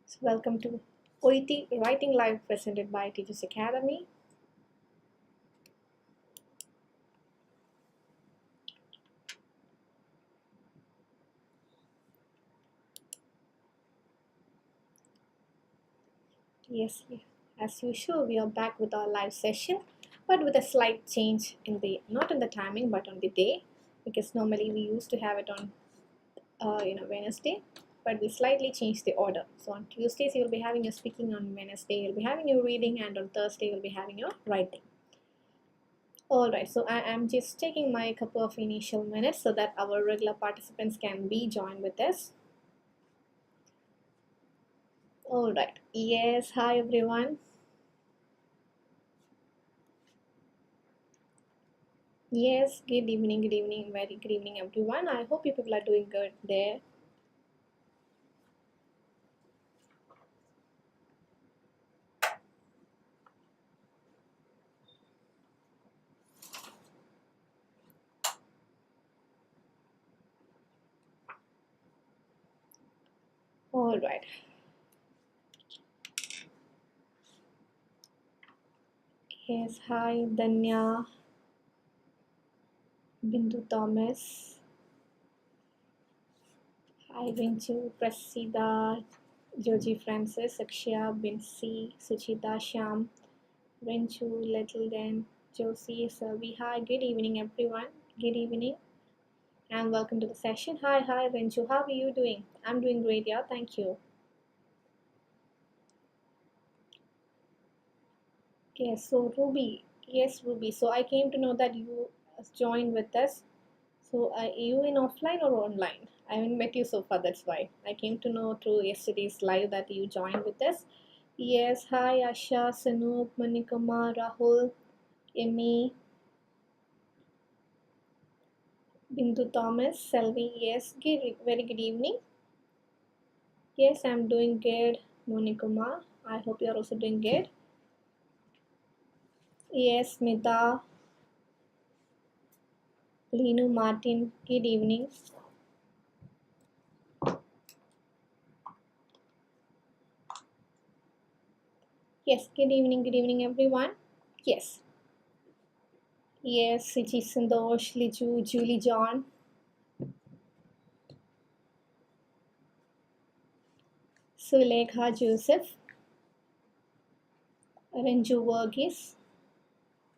So welcome to OET Writing Live presented by Tiju Academy. Yes, as usual, we are back with our live session, but with a slight change in the not in the timing but on the day, because normally we used to have it on Wednesday, but we slightly changed the order. So on Tuesdays you'll be having your speaking, on Wednesday you'll be having your reading, and on Thursday you'll be having your writing. Alright, so I am just taking my couple of initial minutes so that our regular participants can be joined with us. Alright, yes, hi everyone. Yes, good evening, very good evening everyone. I hope you people are doing good there. Alright. Yes, hi Danya, Bindu Thomas, hi Rinchu, Prasida, Joji Francis, Akshya, Binsi, Suchita, Sham, Rinchu, Little Den, Josie, Selvi. Hi, good evening everyone. Good evening and welcome to the session. Hi Rinchu, how are you doing? I'm doing great, yeah, thank you. Yes, so Ruby, yes Ruby, so I came to know that you joined with us. So are you in offline or online? I haven't met you so far, that's why. I came to know through yesterday's live that you joined with us. Yes, hi Asha, Sanoop, Manikama, Rahul, Emmy, Bindu Thomas, Selvi. Yes, very good evening. Yes, I'm doing good, Monikuma. I hope you're also doing good. Yes, Smita, Linu, Martin, good evening. Yes, good evening everyone. Yes. Yes, Sichi Sandosh, Liju, Julie John, Sulekha Joseph, Renju Verghese,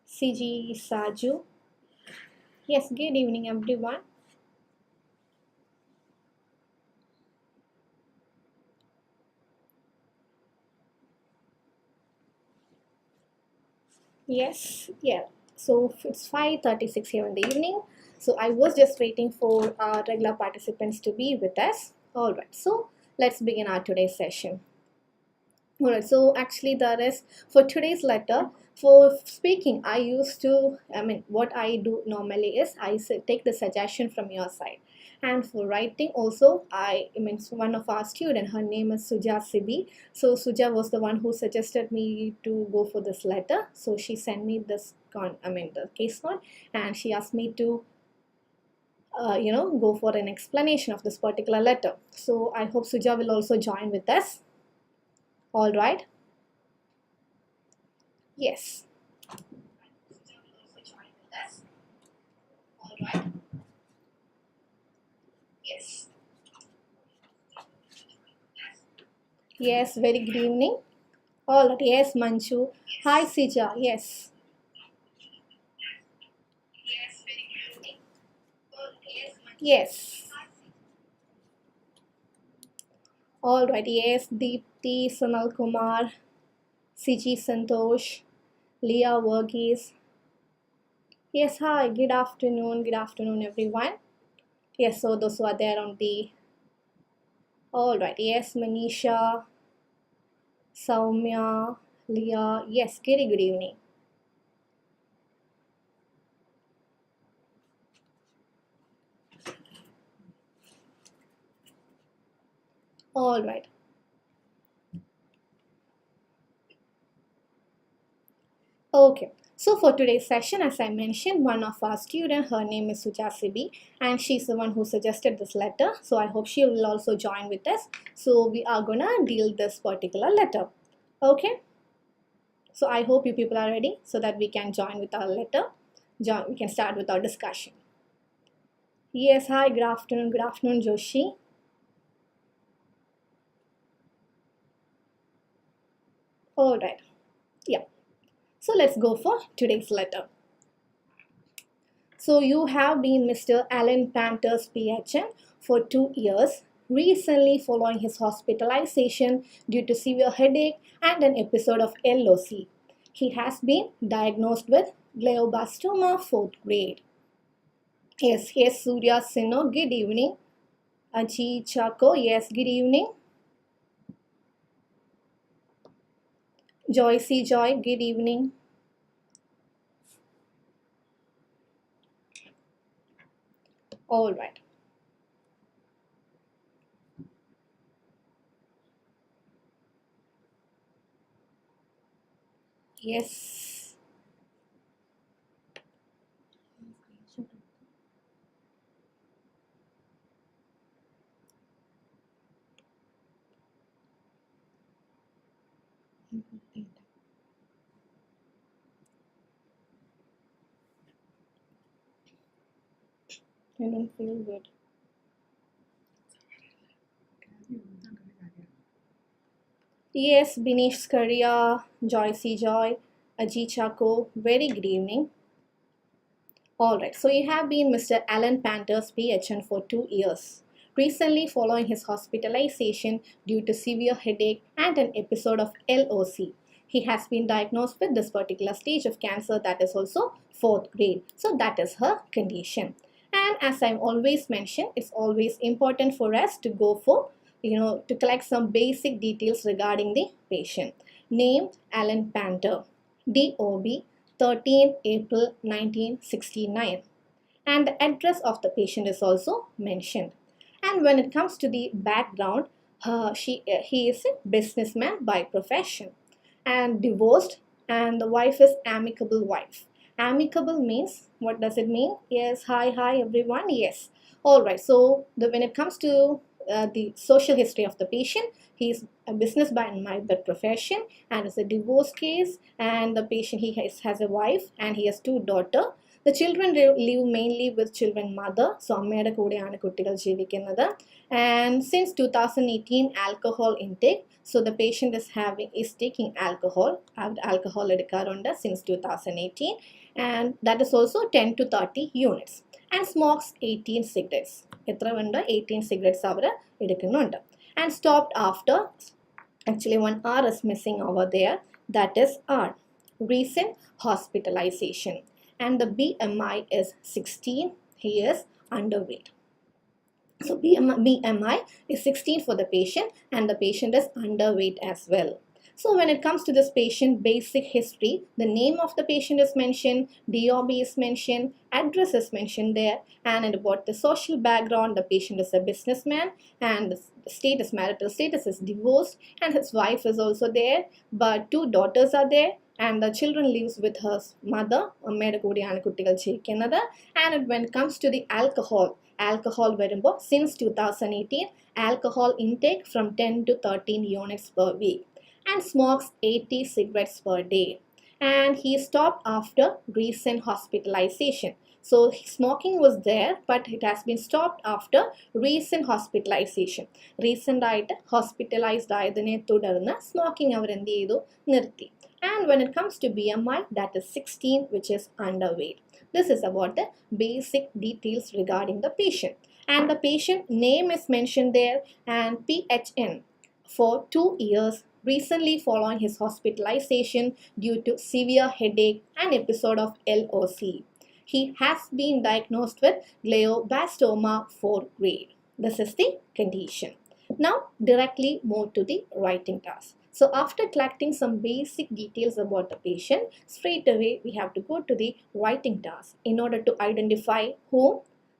CG Saju. Yes, good evening everyone. Yes, yeah. So it's 5:36 here in the evening. So I was just waiting for our regular participants to be with us. All right, so let's begin our today's session. Alright, so actually there is, for today's letter, for speaking, what I do normally is I take the suggestion from your side. And for writing also, one of our student, her name is Suja Sibi. So Suja was the one who suggested me to go for this letter. So she sent me this, the case note, and she asked me to go for an explanation of this particular letter. So I hope Suja will also join with us. All right. Yes. All right. Yes. Yes, very good evening. All right. Yes, Manchu. Yes. Hi, Sija. Yes. Yes, very good evening. Yes, Manchu. Yes. All right. Yes, Deepti, Sonal Kumar, Siji Santosh, Leah Verghese. Yes, hi. Good afternoon. Good afternoon, everyone. Yes, so those who are there on the. All right. Yes, Manisha, Saumya, Leah. Yes, very good evening. All right. Okay, so for today's session, as I mentioned, one of our students, her name is Sujasibi, and she's the one who suggested this letter. So I hope she will also join with us. So we are gonna deal this particular letter. Okay, so I hope you people are ready so that we can join with our letter. We can start with our discussion. Yes, hi, good afternoon, Joshi. All right, yeah. So let's go for today's letter. So you have been Mr. Alan Panter's PHN for 2 years, recently following his hospitalization due to severe headache and an episode of LOC. He has been diagnosed with glioblastoma 4th grade. Yes, Surya Sino, good evening. Aji Chako, yes, good evening. Joycey Joy, good evening. All right. Yes. I don't feel good. Yes, Binish Skaria, Joycey Joy, Aji Chako, very good evening. Alright, so you have been Mr. Alan Panter's PHN for 2 years. Recently, following his hospitalization due to severe headache and an episode of LOC, he has been diagnosed with this particular stage of cancer that is also 4th grade. So that is her condition. And as I've always mentioned, it's always important for us to go for, to collect some basic details regarding the patient. Name, Alan Panter. DOB, 13 April 1969. And the address of the patient is also mentioned. And when it comes to the background, he is a businessman by profession and divorced, and the wife is amicable wife. Amicable means, what does it mean? Yes, hi everyone, yes. All right, so when it comes to the social history of the patient, he is a businessman by profession and is a divorce case, and the patient, has a wife and he has 2 daughters. The children live mainly with children mother, so അമ്മയുടെ കൂടെയാണ് കുട്ടികൾ ജീവിക്കുന്നത്. And since 2018, alcohol intake, so the patient is taking alcohol എടുക്കാറുണ്ട് since 2018, and that is also 10 to 30 units, and smokes 18 cigarettes. എത്ര ഉണ്ട്? 18 cigarettes അവർ എടുക്കുന്നുണ്ട്. And stopped after, actually one R is missing over there, that is R, recent hospitalization. And the BMI is 16. He is underweight. So BMI is 16 for the patient, and the patient is underweight as well. So when it comes to this patient basic history, the name of the patient is mentioned, DOB is mentioned, address is mentioned there, and about the social background, the patient is a businessman, and the marital status is divorced, and his wife is also there, but 2 daughters are there, and the children lives with her mother. And when it comes to the alcohol വരുമ്പോൾ since 2018, alcohol intake from 10 to 13 units per week, and smokes 80 cigarettes per day, and he stopped after recent hospitalization. So smoking was there, but it has been stopped after recent hospitalization. Recent ആയിട്ട് hospitalized ആയതിനെ തുടർന്ന് smoking അവർ എന്ത് ചെയ്തു? നിർത്തി. And when it comes to BMI, that is 16, which is underweight. This is about the basic details regarding the patient. And the patient name is mentioned there, and PHN for 2 years, recently following his hospitalization due to severe headache and episode of LOC. He has been diagnosed with glioblastoma 4th grade. This is the condition. Now directly move to the writing task. So after collecting some basic details about the patient, straight away we have to go to the writing task in order to identify whom.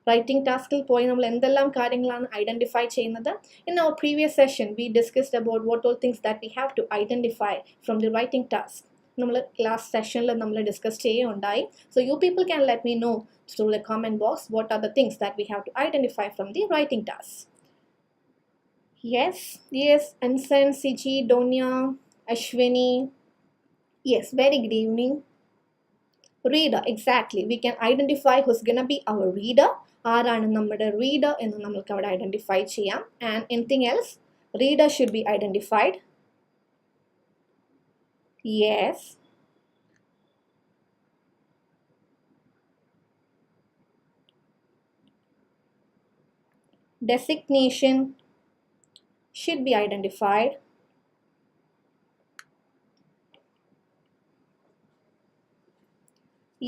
Writing task പോയി നമ്മൾ എന്തെല്ലാം കാര്യങ്ങളാണ് identify ചെയ്യുന്നത്? In our previous session we discussed about what all things that we have to identify from the writing task. last session discuss cheyundai. So you people can let me know through the comment box what are the things that we have to identify from the writing task. Yes, Ansan, Siji, Donya, Ashwini. Yes, very good evening. Reader, exactly. We can identify who's gonna be our reader. ആരാണ് നമ്മുടെ reader എന്ന് നമ്മൾക്ക് അവിടെ identify ചെയ്യാം. And anything else? Reader should be identified. Yes. Designation should be identified.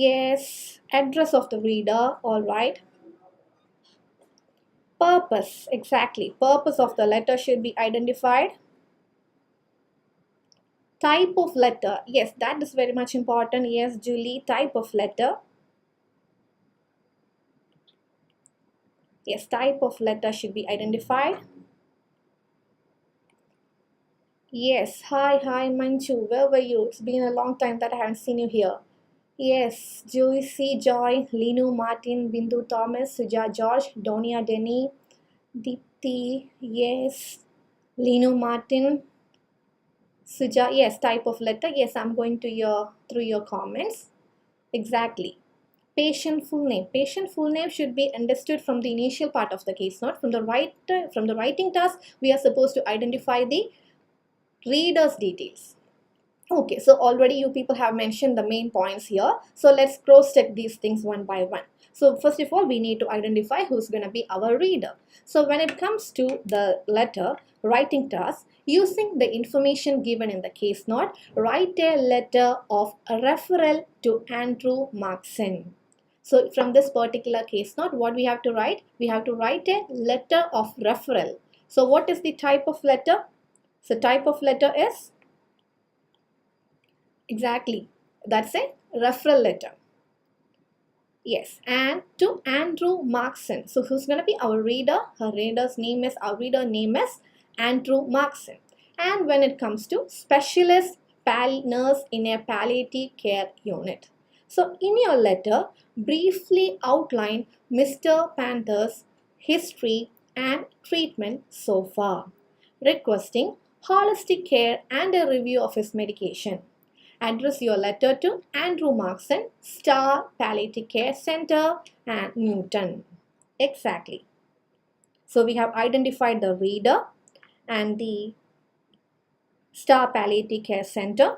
Yes. Address of the reader, all right. Purpose, exactly. Purpose of the letter should be identified. Type of letter, yes, that is very much important. Yes, Julie, type of letter. Yes, type of letter should be identified. Yes, hi Manchu, where were you? It's been a long time that I haven't seen you here. Yes, Joyce, Joy, Linu, Martin, Bindu, Thomas, Suja, George, Donia, Denny, Deepthi, yes, Linu, Martin, Suja, yes, type of letter. Yes, I'm going to through your comments. Exactly. Patient full name. Patient full name should be understood from the initial part of the case note. From the writing task, we are supposed to identify the reader's details. Okay, so already you people have mentioned the main points here. So let's cross-check these things one by one. So first of all, we need to identify who's going to be our reader. So when it comes to the letter writing task, using the information given in the case note, write a letter of a referral to Andrew Markson. So from this particular case note, what we have to write? We have to write a letter of referral. So what is the type of letter? So type of letter is, exactly, that's a referral letter. Yes, and to Andrew Markson. So who's going to be our reader? Our reader name is Andrew Markson. And when it comes to specialist nurse in a palliative care unit. So in your letter, briefly outline Mr. Panter's history and treatment so far, requesting holistic care and a review of his medication. Address your letter to Andrew Markson, Star Palliative Care Center and Newton. Exactly. So we have identified the reader and the Star Palliative Care Center,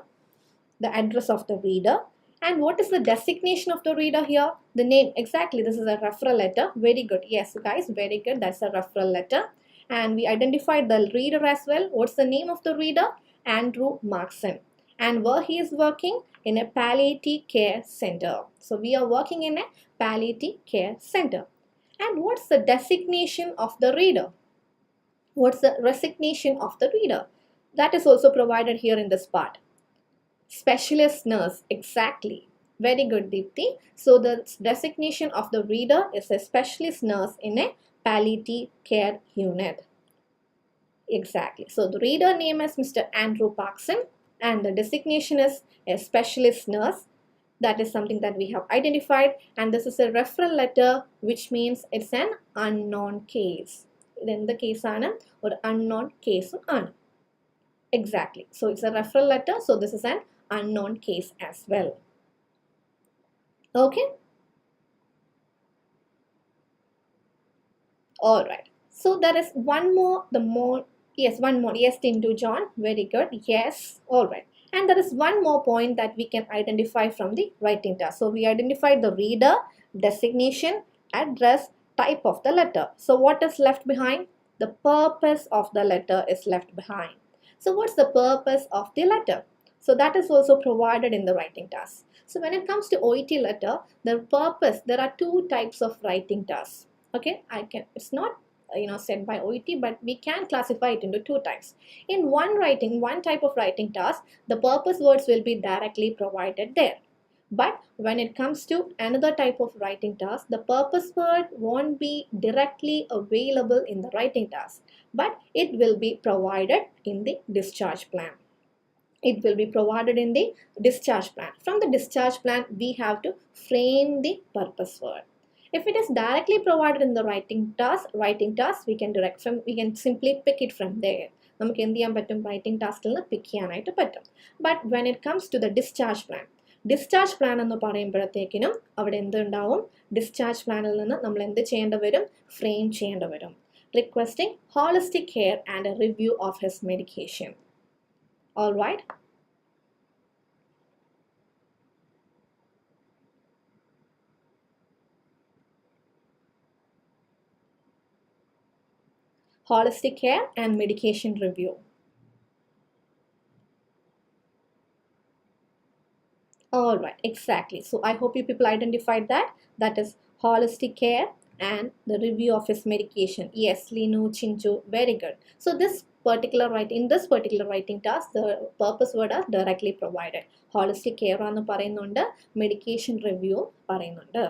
the address of the reader. And what is the designation of the reader here? The name, exactly, this is a referral letter. Very good. Yes, guys, very good. That's a referral letter. And we identified the reader as well. What's the name of the reader? Andrew Markson. And where he is working? In a palliative care center. So we are working in a palliative care center. And what's the designation of the reader? What's the resignation of the reader? That is also provided here in this part. Specialist nurse, exactly. Very good, Deepthi. So the designation of the reader is a specialist nurse in a palliative care unit. Exactly. So the reader name is Mr. Andrew Markson and the designation is a specialist nurse. That is something that we have identified, and this is a referral letter, which means it's an unknown case. Then the case ആണ് or unknown case ആണ്. Exactly. So it's a referral letter, so this is an unknown case as well. Okay. All right. So there is one more. One more. Yes, Tiju John. Very good. Yes. All right. And there is one more point that we can identify from the writing task. So we identified the reader, designation, address, type of the letter. So what is left behind? The purpose of the letter is left behind. So what's the purpose of the letter? So that is also provided in the writing task. So when it comes to OET letter, the purpose, there are two types of writing tasks. Okay, it's not said by OET, but we can classify it into two types. In one type of writing task, the purpose words will be directly provided there. But when it comes to another type of writing task, the purpose word won't be directly available in the writing task, but it will be provided in the discharge plan. it will be provided in the discharge plan. From the discharge plan, we have to frame the purpose word. If it is directly provided in the writing task, we can simply pick it from there. നമുക്ക് എന്ത് ചെയ്യാൻ പറ്റും, writing ടാസ്കിൽ നിന്ന് pick ചെയ്യാനായിട്ട് പറ്റും. But when it comes to the discharge plan എന്ന് പറയുമ്പോഴത്തേക്കിനും അവിടെ എന്തുണ്ടാവും, ഡിസ്ചാർജ് പ്ലാനിൽ നിന്ന് നമ്മൾ എന്ത് ചെയ്യേണ്ടി വരും, ഫ്രെയിം ചെയ്യേണ്ടി വരും. Requesting holistic care and A review of his medication. All right. Holistic care and medication review. All right, exactly. So I hope you people identified that. That is holistic care and the review of his medication. Yes, Linu, Chinchu, very good. So in this particular writing task, the purpose word are directly provided. Holistic care ആണ് പറയുന്നുണ്ട്, medication review പറയുന്നുണ്ട്.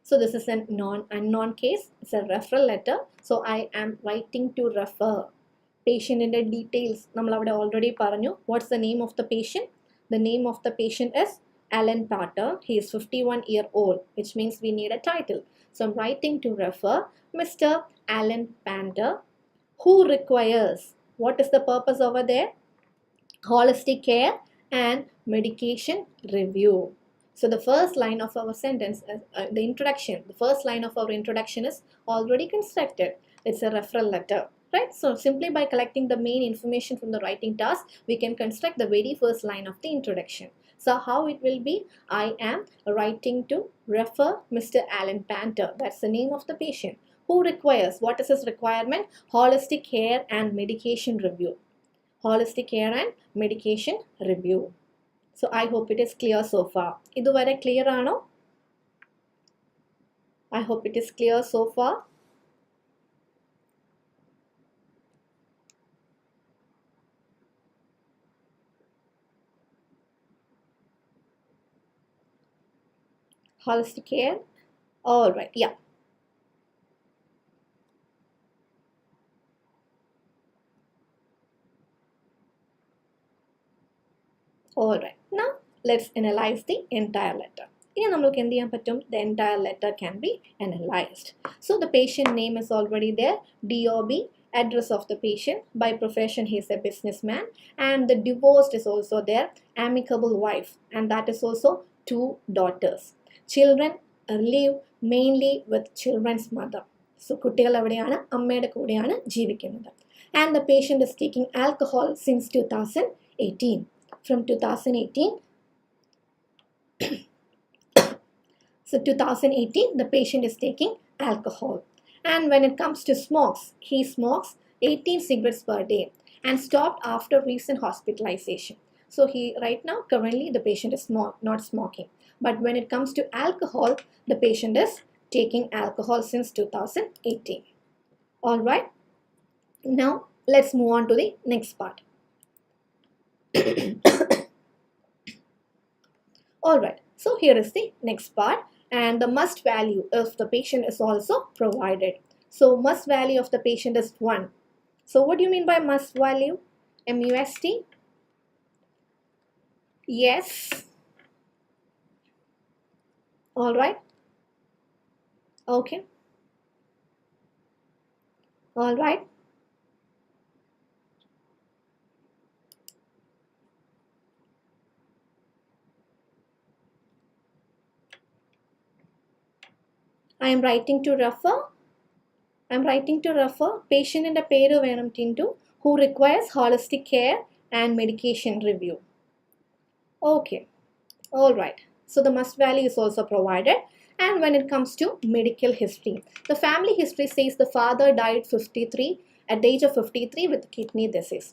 So this is an unknown case. It's a referral letter. So I am writing to refer. Patient in the details നമ്മൾ അവിടെ already പറഞ്ഞു. What's the name of the patient? The name of the patient is Alan Panter. He is 51-year-old, which means we need a title. So I'm writing to refer Mr. Alan Panter, who requires, what is the purpose over there? Holistic care and medication review. So the first line of our sentence, the first line of our introduction is already constructed. It's a referral letter, right? So simply by collecting the main information from the writing task, we can construct the very first line of the introduction. So how it will be? I am writing to refer Mr. Alan Panter. That's the name of the patient. Who requires, what is his requirement? Holistic care and medication review. Holistic care and medication review. So I hope it is clear so far. Iduvare clear aano? I hope it is clear so far. Holistic care. All right, yeah. All right, now let's analyze the entire letter. The entire letter can be analyzed. So the patient name is already there, DOB, address of the patient, by profession he is a businessman, and the divorced is also there, amicable wife, and that is also 2 daughters. Children live mainly with children's mother. So കുട്ടികൾ എവിടെയാണ്, അമ്മയുടെ കൂടെയാണ് ജീവിക്കുന്നത്. And the patient is taking alcohol since 2018. From 2018, so 2018, the patient is taking alcohol. And when it comes to smokes, he smokes 18 cigarettes per day and stopped after recent hospitalisation. So right now, currently, the patient is not smoking. But when it comes to alcohol, the patient is taking alcohol since 2018. All right. Now, let's move on to the next part. All right. So here is the next part. And the must value of the patient is also provided. So must value of the patient is 1. So what do you mean by must value? MUST? Yes. All right. Okay. All right. I am writing to refer. Patient in the പേര് വേണം Tintu, who requires holistic care and medication review. Okay. All right. So the must value is also provided. And when it comes to medical history, the family history says the father died at the age of 53 with kidney disease.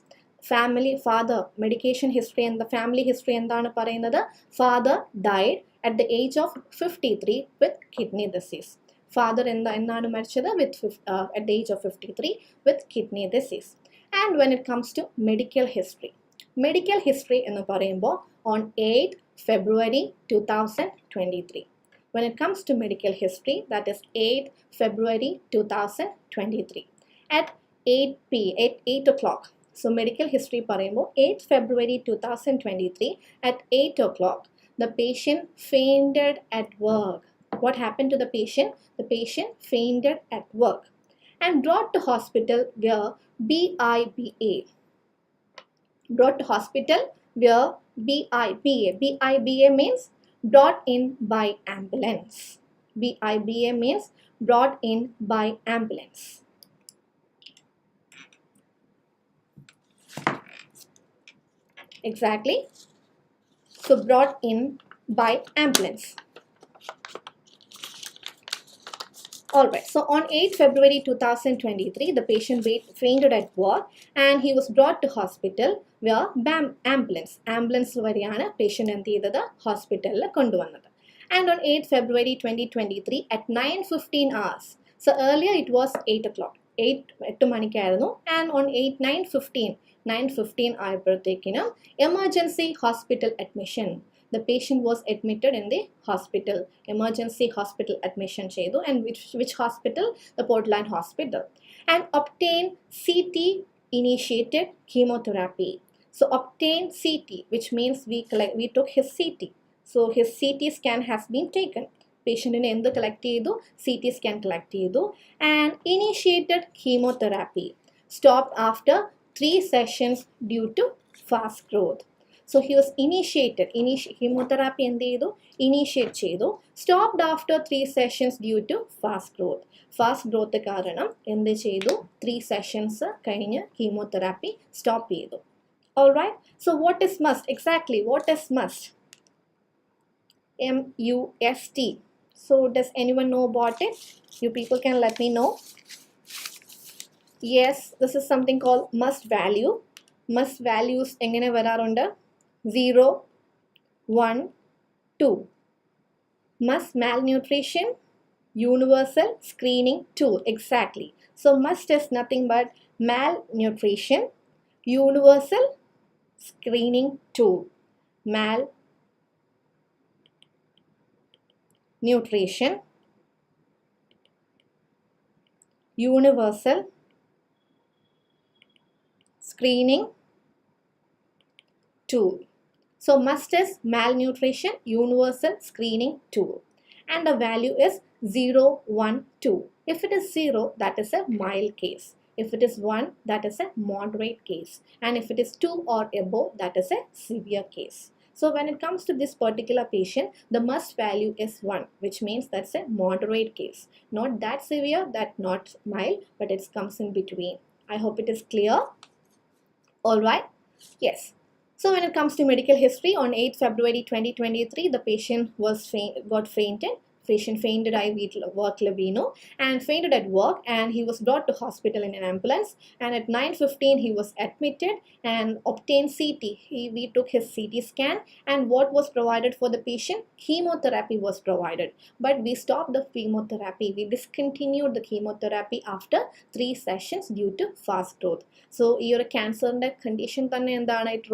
Father, medication history and the family history എന്താണ് പറയുന്നത്? Father died at the age of 53 with kidney disease. Father എന്നാണ് മരിച്ചത് at the age of 53 with kidney disease. And when it comes to medical history എന്ന് പറയുമ്പോൾ on 8th February 2023. When it comes to medical history, that is 8th February 2023. At 8 o'clock, So medical history പറയുമ്പോൾ 8th February 2023 at 8 o'clock, the patient fainted at work. What happened to the patient? The patient fainted at work and brought to hospital via BIBA. Brought to hospital via BIBA. BIBA means brought in by ambulance. BIBA means brought in by ambulance. Exactly. So brought in by ambulance. Alright, so on 8th February 2023, the patient fainted at work and he was brought to hospital via ambulance. Ambulance variyana patient endu cheythathu hospital la konduvanathu. And on 8th February 2023 at 9:15 hours. So earlier it was 8 o'clock. 8 manikayirunnu, and on 9:15 ആയപ്പോഴത്തേക്കിനും emergency hospital admission. The patient was admitted in the hospital. Emergency hospital admission chedu, and which hospital? The Portland Hospital. And obtain CT initiated chemotherapy. So obtain CT, which means we took his CT. So his CT scan has been taken. Patient in endu collect chedu, CT scan collect chedu, and initiated chemotherapy. Stopped after 3 sessions due to fast growth. So he was initiated. Chemotherapy initiate chedu. Stopped after 3 sessions due to fast growth. Fast growth karanam endu chedu 3 sessions കഴിഞ്ഞ് chemotherapy stop chedu. Alright. So what is must? Exactly. What is must? MUST. So does anyone know about it? You people can let me know. Yes, this is something called must value. Must values engane vararundu? 0, 1, 2. Must malnutrition, universal screening tool. Exactly. So must is nothing but malnutrition, universal screening tool. Malnutrition, universal screening tool. So must is malnutrition, universal screening tool. And the value is 0, 1, 2. If it is 0, that is a mild case. If it is 1, that is a moderate case. And if it is 2 or above, that is a severe case. So when it comes to this particular patient, the must value is 1, which means that's a moderate case. Not that severe, that not mild, but it comes in between. I hope it is clear. Alright. Yes. So when it comes to medical history, on 8th February 2023, the patient got fainted. Patient fainted work labino and fainted at work, and he was brought to hospital in an ambulance, and at 9:15 he was admitted and obtained CT. We took his CT scan, and what was provided for the patient? Chemotherapy was provided, but we stopped the chemotherapy. We discontinued the chemotherapy after 3 sessions due to fast growth. So your cancer condition it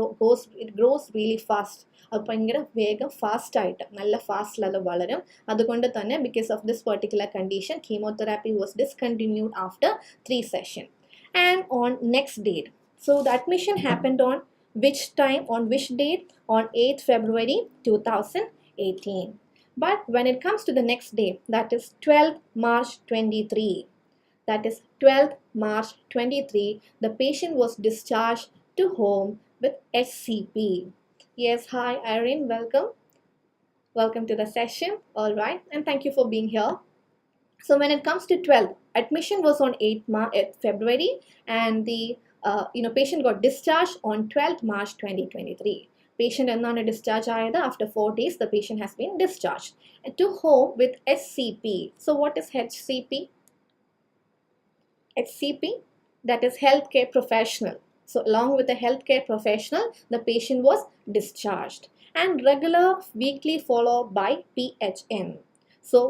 grows really fast. അത് ഭയങ്കര വേഗം ഫാസ്റ്റായിട്ട് നല്ല ഫാസ്റ്റിൽ അത് വളരും. അതുകൊണ്ട് തന്നെ because of this particular condition, chemotherapy was discontinued after 3 sessions. And on next date, so the admission happened on which time, on which date? On 8th February 2018. But when it comes to the next day, that is 12th March 23, that is 12th March 23, the patient was discharged to home with SCP. Yes, hi Irene, welcome. Welcome to the session. All right, and thank you for being here. So when it comes to 12th, admission was on 8th February, and the patient got discharged on 12th March 2023. Patient ennaanu discharge ayathu? After 4 days, the patient has been discharged to home with SCP. So what is HCP? HCP, that is healthcare professional. So along with the healthcare professional, the patient was discharged, and regular weekly follow-up by PHN. So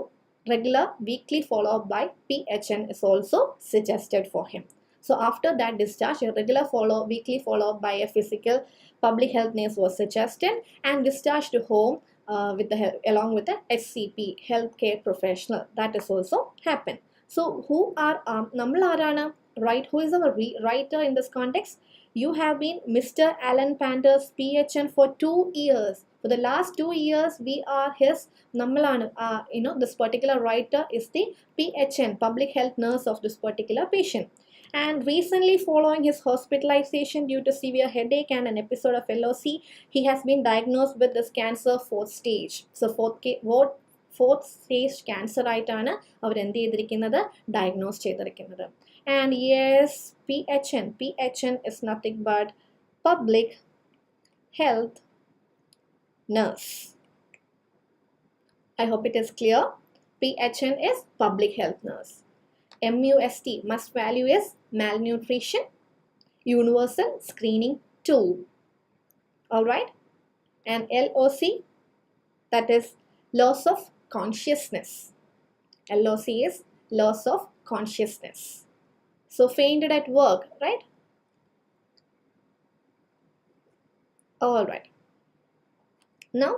regular weekly follow-up by PHN is also suggested for him. So after that discharge, a regular weekly follow-up by a physical public health nurse was suggested, and discharged to home along with the HCP, healthcare professional. That is also happened. So who are nammal arana? Right? Who is our writer in this context? you have been Mr. Alan Panter's PHN for 2 years. For the last 2 years, we are his Nammalanu. This particular writer is the PHN, public health nurse of this particular patient. And recently, following his hospitalization due to severe headache and an episode of LOC, he has been diagnosed with this cancer 4th stage. So, fourth stage cancer ആയിട്ടാണ് അവർ എന്ത് ചെയ്തിരിക്കുന്നത്, diagnose ചെയ്തിരിക്കുന്നത്. And yes, PHN is nothing but public health nurse. I hope it is clear. PHN is public health nurse. MUST, must value, is malnutrition universal screening tool. Alright. And LOC, that is loss of consciousness. LOC is loss of consciousness. So fainted at work, right? Alright. Now,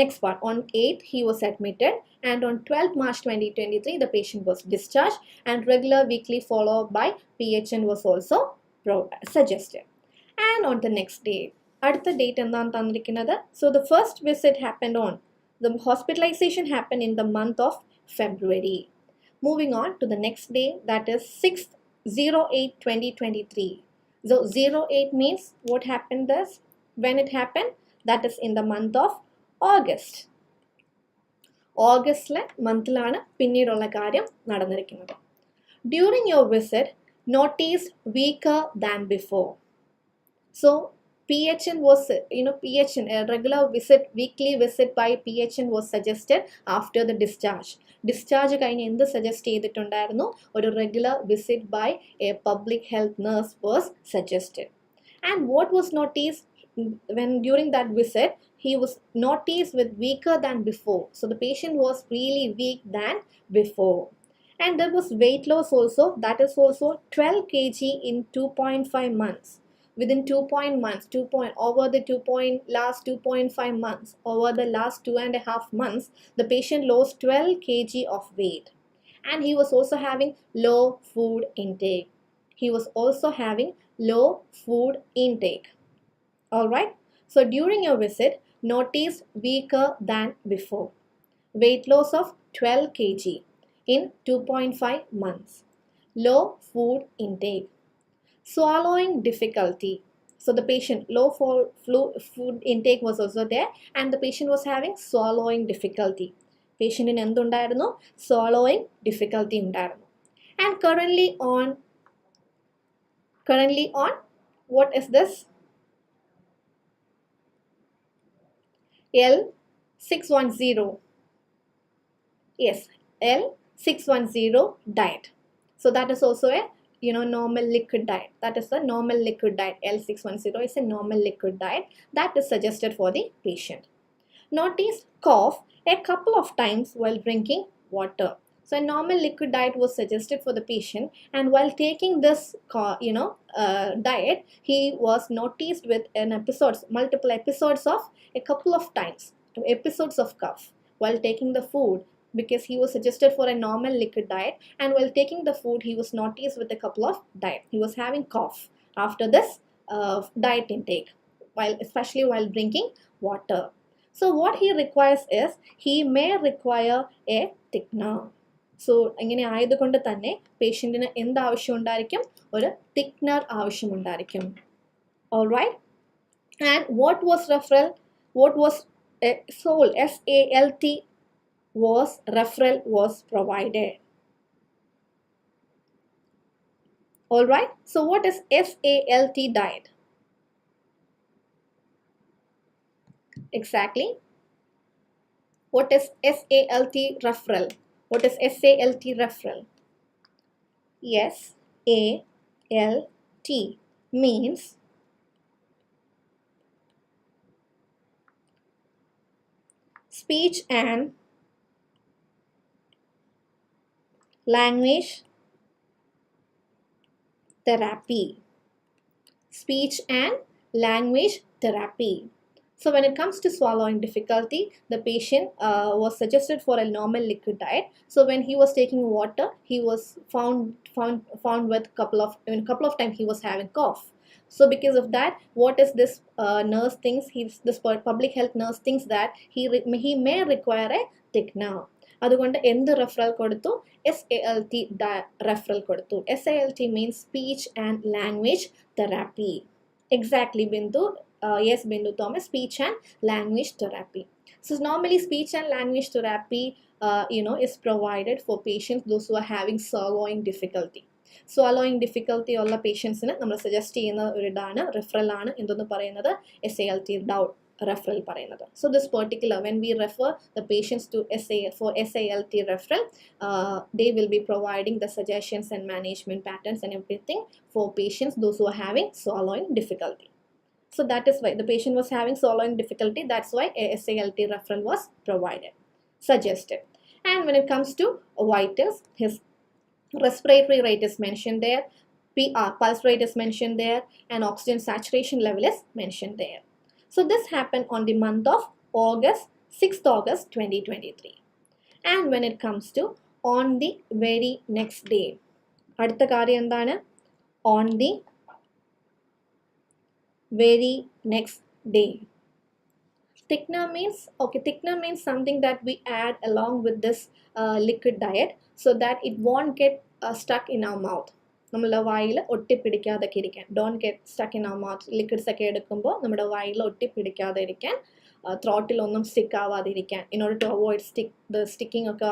next part. On 8th, he was admitted, and on 12th March 2023, the patient was discharged, and regular weekly follow-up by PHN was also suggested. And on the next day, അടുത്ത date എന്താണ് തന്നിരിക്കുന്നത്? So the first visit happened on, the hospitalization happened in the month of February. Moving on to the next day, that is 6/08/2023. So 08 means what happened this? When it happened? That is in the month of August. ഓഗസ്റ്റിലെ മന്തിലാണ് പിന്നീടുള്ള കാര്യം നടന്നിരിക്കുന്നത്. During your visit, noticed weaker than before. So PHN was, PHN, a regular visit, weekly visit by PHN was suggested after the discharge. Discharge കഴിഞ്ഞ് എന്ത് suggest ചെയ്തിട്ടുണ്ടായിരുന്നു? ഒരു regular visit by a public health nurse was suggested. And what was noticed when during that visit? He was noticed with weaker than before. So the patient was really weak than before. And there was weight loss also. That is also 12 kg in 2.5 months. Within 2 months, last 2.5 months, over the last 2.5 months, the patient lost 12 kg of weight. And he was also having low food intake. Alright. So during your visit, noticed weaker than before. Weight loss of 12 kg in 2.5 months. Low food intake. Swallowing difficulty. So the patient, low food intake was also there, and the patient was having swallowing difficulty. Patient in endundayirunnu, swallowing difficulty undarunnu. And currently on, what is this? L610. Yes, L610 diet. So that is also a normal liquid diet. That is the normal liquid diet. L610 is a normal liquid diet that is suggested for the patient. Notice cough a couple of times while drinking water. So a normal liquid diet was suggested for the patient, and while taking this diet, he was noticed with multiple episodes of a couple of times, episodes of cough while taking the food, because he was suggested for a normal liquid diet, and while taking the food he was noticed with a couple of diet. He was having cough after this diet intake, especially while drinking water. So what he requires is, he may require a thickener. So ഇങ്ങനെ ആയതുകൊണ്ട് തന്നെ പേഷ്യൻറ്റിന് എന്ത് ആവശ്യമുണ്ടായിരിക്കും? ഒരു തിക്നർ ആവശ്യമുണ്ടായിരിക്കും. Alright. And what was referral? What was SALT was referral was provided. Alright. So what is SALT diet? Exactly. What is SALT referral? What is SALT referral? Yes, ALT means speech and language therapy. Speech and language therapy. So when it comes to swallowing difficulty, the patient was suggested for a normal liquid diet. So when he was taking water, he was found with couple of times he was having cough. So because of that, what is this nurse thinks, this public health nurse thinks that he may require a thickener. അതുകൊണ്ട് എന്ത് referral കൊടുത്തു? SALT referral കൊടുത്തു. SALT means speech and language therapy. Exactly, Bindu. Yes, Bindu Thomas, speech and language therapy. So normally speech and language therapy is provided for patients those who are having swallowing difficulty. Swallowing difficulty ഉള്ള പേഷ്യൻസിന് നമ്മൾ suggest ചെയ്യുന്ന ഒരു ഇതാണ് referral ആണ് എന്തെന്ന് പറയുന്നത് SALT referral പറയുന്നത്. So this particular, when we refer the patients to SALT referral, they will be providing the suggestions and management patterns and everything for patients those who are having swallowing difficulty. So that is why the patient was having swallowing difficulty, that's why a SALT referral was provided, suggested. And when it comes to vitals, his respiratory rate is mentioned there, pulse rate is mentioned there, and oxygen saturation level is mentioned there. So this happened on the month of August, 6th August 2023. And when it comes to on the very next day, അടുത്ത കാര്യം എന്താണ്? On the very next day. Thickener means something that we add along with this liquid diet so that it won't get stuck in our mouth. നമ്മളുടെ വായിൽ ഒട്ടിപ്പിടിക്കാതൊക്കെ ഇരിക്കാൻ, don't get stuck in our mouth. Liquids ഒക്കെ എടുക്കുമ്പോൾ നമ്മുടെ വായിൽ ഒട്ടിപ്പിടിക്കാതെ ഇരിക്കാൻ, ത്രോട്ടിലൊന്നും സ്റ്റിക്ക് ആവാതിരിക്കാൻ, in order to avoid sticking ഒക്കെ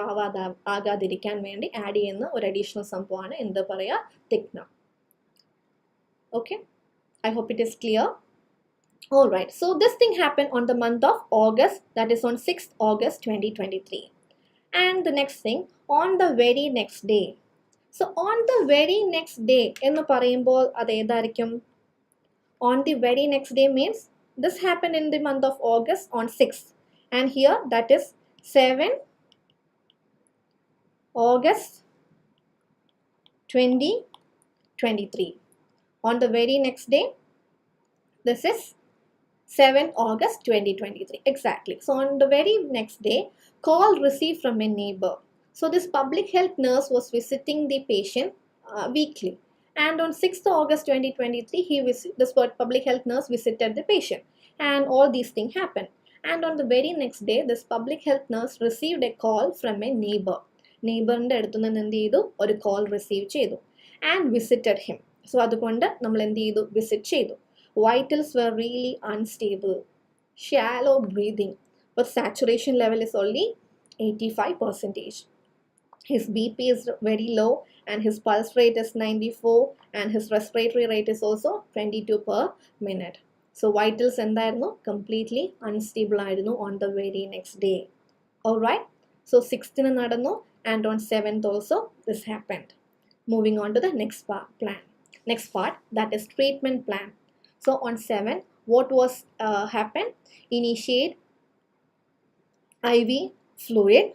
ആകാതിരിക്കാൻ വേണ്ടി ആഡ് ചെയ്യുന്ന ഒരു അഡീഷണൽ സംഭവമാണ് എന്ത് പറയുക, thicker. Okay, I hope it is clear. Alright, so this thing happened on the month of August, that is on 6th August 2023. And the next thing, on the very next day. So on the very next day, എന്ന് പറയുമ്പോൾ അത് ഏതായിരിക്കും? On the very next day means this happened in the month of August on 6th. And here that is 7 August 2023. On the very next day, this is 7 August 2023. Exactly. So on the very next day, call received from a neighbor. So this public health nurse was visiting the patient weekly. And on 6th August 2023, this public health nurse visited the patient. And all these things happened. And on the very next day, this public health nurse received a call from a neighbor. Neighborന്റെ അടുത്ത് നിന്ന് എന്ത് ചെയ്തു? ഒരു call receive ചെയ്തു. And visited him. So അതുകൊണ്ട് നമ്മൾ എന്ത് ചെയ്തു? Visit ചെയ്തു. Vitals were really unstable. Shallow breathing. But saturation level is only 85%. His BP is very low and his pulse rate is 94 and his respiratory rate is also 22 per minute. So vitals എന്തായിരുന്നു? Completely unstable ആയിരുന്നു on the very next day. Alright, so 6th നടന്നു and on 7th also this happened. Moving on to the next part, that is treatment plan. So on 7th, what was happened? Initiate IV fluid,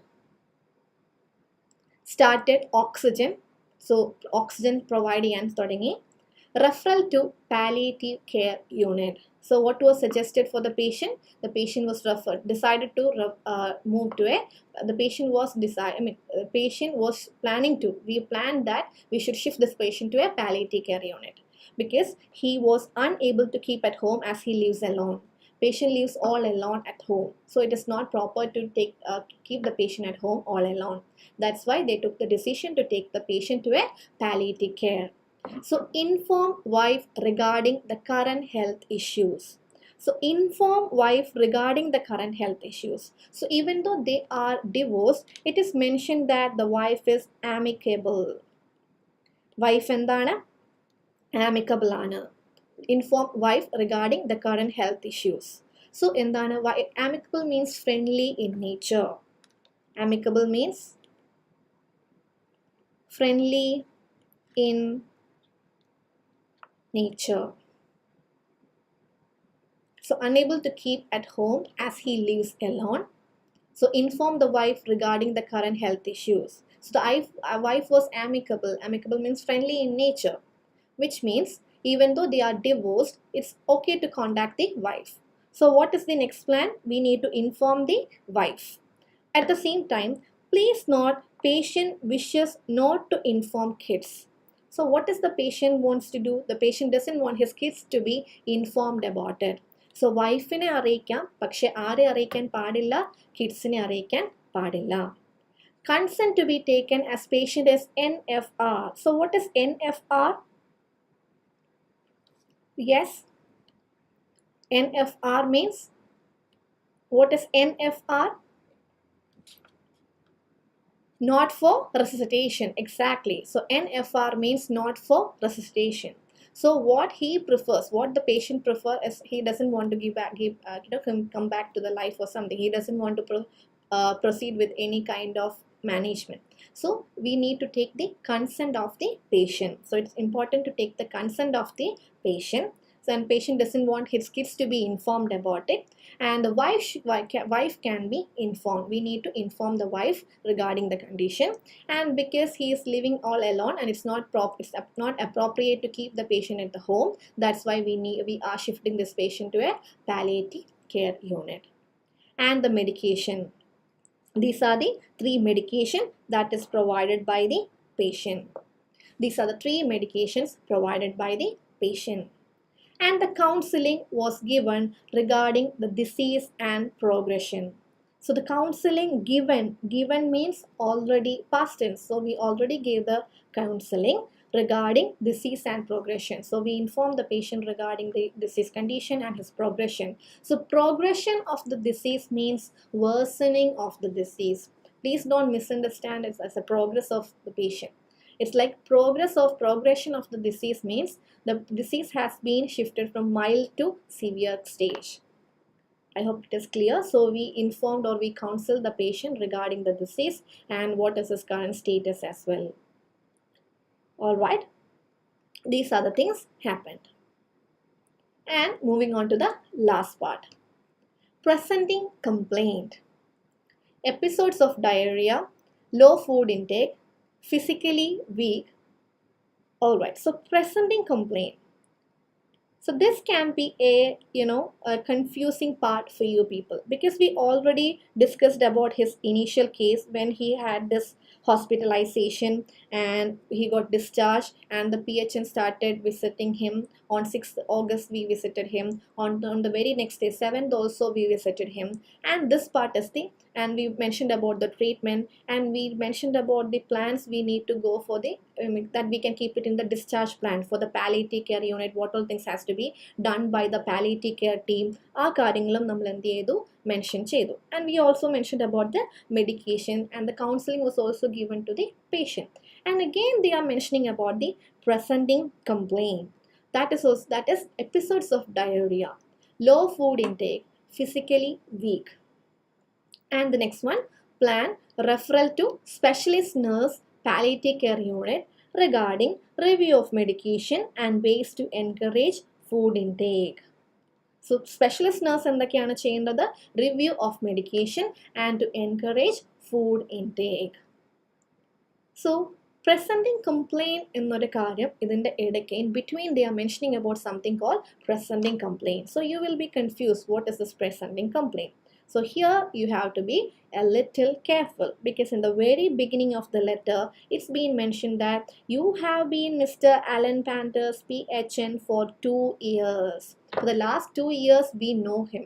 started oxygen, so oxygen providing and തുടങ്ങി. Referral to palliative care unit. So what was suggested for the patient? The patient was decided to move to the patient was planning to, we planned that we should shift this patient to a palliative care unit because he was unable to keep at home as he lives alone. Patient lives all alone at home, so it is not proper to keep the patient at home all alone. That's why they took the decision to take the patient to a palliative care. So inform wife regarding the current health issues. So inform wife regarding the current health issues. So even though they are divorced, it is mentioned that the wife is amicable. Wife endana? Amicable ആണ്. Inform wife regarding the current health issues. So endana? Amicable means friendly in nature. Amicable means friendly in nature. So unable to keep at home as he lives alone. So inform the wife regarding the current health issues. So the wife was amicable. Amicable means friendly in nature, which means even though they are divorced, it's okay to contact the wife. So what is the next plan? We need to inform the wife. At the same time, please note, patient wishes not to inform kids. So what is the patient wants to do? The patient doesn't want his kids to be informed about it. So വൈഫിനെ അറിയിക്കാം, പക്ഷെ ആരെ അറിയിക്കാൻ പാടില്ല? കിഡ്സിനെ അറിയിക്കാൻ പാടില്ല. Consent to be taken as patient is NFR. So what is NFR? Yes, NFR means, what is NFR? Not for resuscitation. Exactly. So NFR means not for resuscitation. So what he prefers, what the patient prefer is, he doesn't want to come back to the life or something. He doesn't want to proceed with any kind of management. So we need to take the consent of the patient. So it's important to take the consent of the patient. So and patient doesn't want his kids to be informed about it, and the wife can be informed. We need to inform the wife regarding the condition, and because he is living all alone and it's not appropriate to keep the patient at the home, that's why we are shifting this patient to a palliative care unit. And the medication, these are the 3 medication that is provided by the patient. These are the 3 medications provided by the patient. And the counseling was given regarding the disease and progression. So the counseling given means already past tense. So we already gave the counseling regarding disease and progression. So we inform the patient regarding the disease condition and his progression. So progression of the disease means worsening of the disease. Please don't misunderstand it as a progress of the patient. It's like progression of the disease means the disease has been shifted from mild to severe stage. I hope it is clear. So we informed or we counseled the patient regarding the disease and what is his current status as well. Alright, these are the things happened. And moving on to the last part. Presenting complaint. Episodes of diarrhea, low food intake, physically weak. Alright, so presenting complaint. So this can be a confusing part for you people, because we already discussed about his initial case when he had this hospitalization and he got discharged, and the PHN started visiting him on 6th August. We visited him on the very next day, 7th also we visited him. And this part is the, and we mentioned about the treatment, and we mentioned about the plans we need to go for the that we can keep it in the discharge plan for the palliative care unit. What all things has to be done by the palliative care team. ആ കാര്യങ്ങളും നമ്മൾ എന്ത് ചെയ്തു, mention ചെയ്തു. And we also mentioned about the medication, and the counseling was also given to the patient. And again they are mentioning about the presenting complaint. That is episodes of diarrhea, low food intake, physically weak. And the next one, plan referral to specialist nurse palliative care unit regarding review of medication and ways to encourage food intake. So specialist nurse എന്തൊക്കെയാണ് ചെയ്യേണ്ടത്? Review of medication and to encourage food intake. So presenting complaint എന്നൊരു കാര്യം ഇതിൻ്റെ ഇടയ്ക്ക് in between they are mentioning about something called presenting complaint. So you will be confused, what is this presenting complaint? So here you have to be a little careful, because in the very beginning of the letter it's been mentioned that you have been Mr. Alan Panter's PHN for 2 years. For the last 2 years we know him.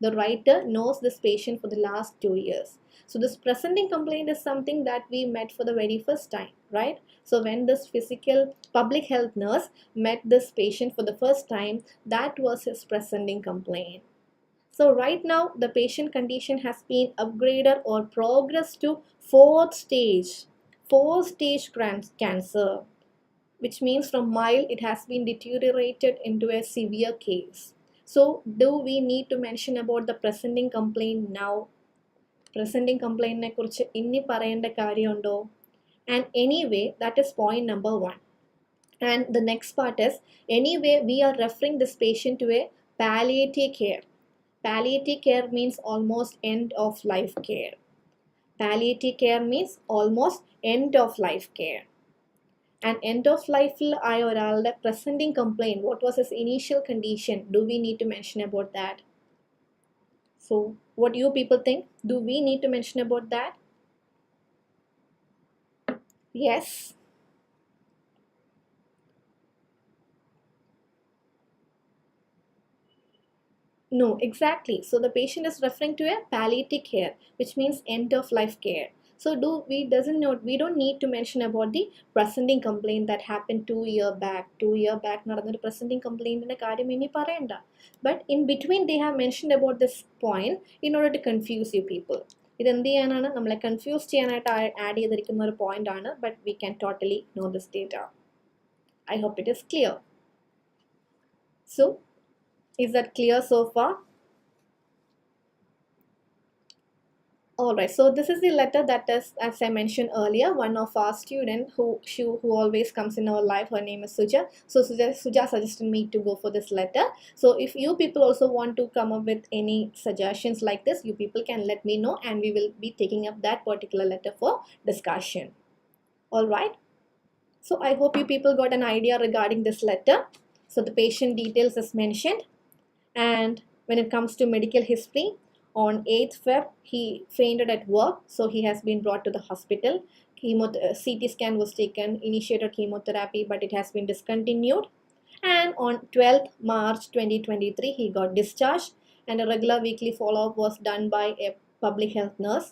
The writer knows this patient for the last 2 years. So this presenting complaint is something that we met for the very first time, right? So when this physical public health nurse met this patient for the first time, that was his presenting complaint. So right now the patient condition has been upgraded or progressed to 4th stage cancer, which means from mild it has been deteriorated into a severe case. So do we need to mention about the presenting complaint now? Presenting complaint ne kurichu inni parayenda karyundo? And anyway, that is point number 1. And the next part is, anyway we are referring this patient to a palliative care. Palliative care means almost end of life care. Palliative care means almost end of life care. And end of life ആയ ഒരാളുടെ presenting complaint, what was his initial condition? Do we need to mention about that? So what you people think? Do we need to mention about that? Yes. No, exactly. So the patient is referring to a palliative care, which means end of life care. So we don't need to mention about the presenting complaint that happened 2 year back. 2 year back നടന്നൊരു presenting complaint ന്റെ കാര്യം ഇനി പറയണ്ട. But in between they have mentioned about this point in order to confuse you people. ഇതെന്ത് ചെയ്യാനാണ് നമ്മളെ confuse ചെയ്യാനായിട്ട് add ചെയ്തിരിക്കുന്ന ഒരു പോയിന്റ് ആണ്, but we can totally know this data. I hope it is clear. So, is that clear so far? Alright, so this is the letter that is, as I mentioned earlier, one of our students who always comes in our life, her name is Suja. So Suja suggested me to go for this letter. So if you people also want to come up with any suggestions like this, you people can let me know and we will be taking up that particular letter for discussion. Alright, so I hope you people got an idea regarding this letter. So the patient details is mentioned, and when it comes to medical history, on 8th Feb, he fainted at work, so he has been brought to the hospital. CT scan was taken, initiated chemotherapy, but it has been discontinued. And on 12th March 2023, he got discharged, and a regular weekly follow-up was done by a public health nurse.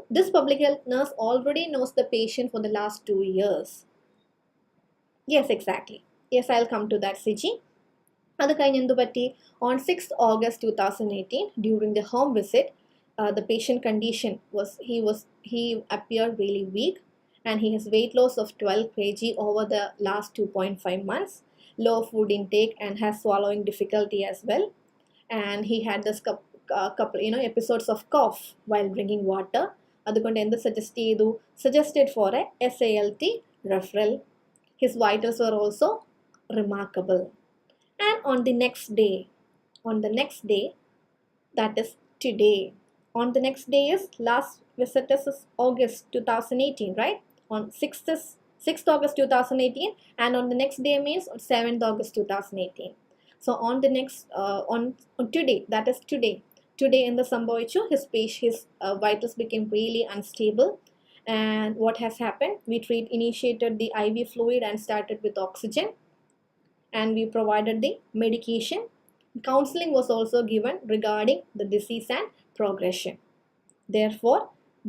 This public health nurse already knows the patient for the last 2 years. Yes, exactly. Yes, I'll come to that, Siji. അത് കഴിഞ്ഞ് എന്തു പറ്റി? On 6th August 2018, during the home visit, the patient condition was he appeared really weak, and he has weight loss of 12 kg over the last 2.5 months, low food intake, and has swallowing difficulty as well. And he had this couple episodes of cough while drinking water. അതുകൊണ്ട് എന്ത് suggested for a SALT referral. His vitals were also remarkable. And on the next day, that is today, on the next day is last visit is August 2018, right? On 6th August 2018, and on the next day means 7th August 2018. So on the next on today, that is today in the Samboichu, his vitals became really unstable. And what has happened? We initiated the IV fluid and started with oxygen, and we provided the medication. Counseling was also given regarding the disease and progression. Therefore,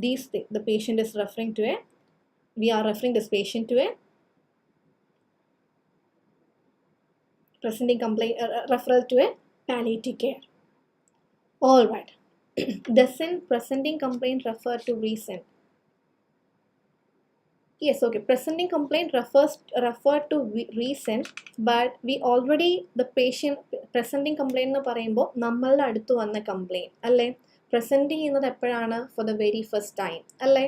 the patient is referring to we are referring this patient to a presenting complaint referral to a palliative care. All right. Doesn't presenting complaint refer to recent? Yes, okay. Presenting complaint refer to recent, but we already the patient presenting complaint എന്ന് പറയുമ്പോൾ നമ്മളുടെ അടുത്ത് വന്ന complaint അല്ലേ? Present ചെയ്യുന്നത് എപ്പോഴാണ്? For the very first time അല്ലേ?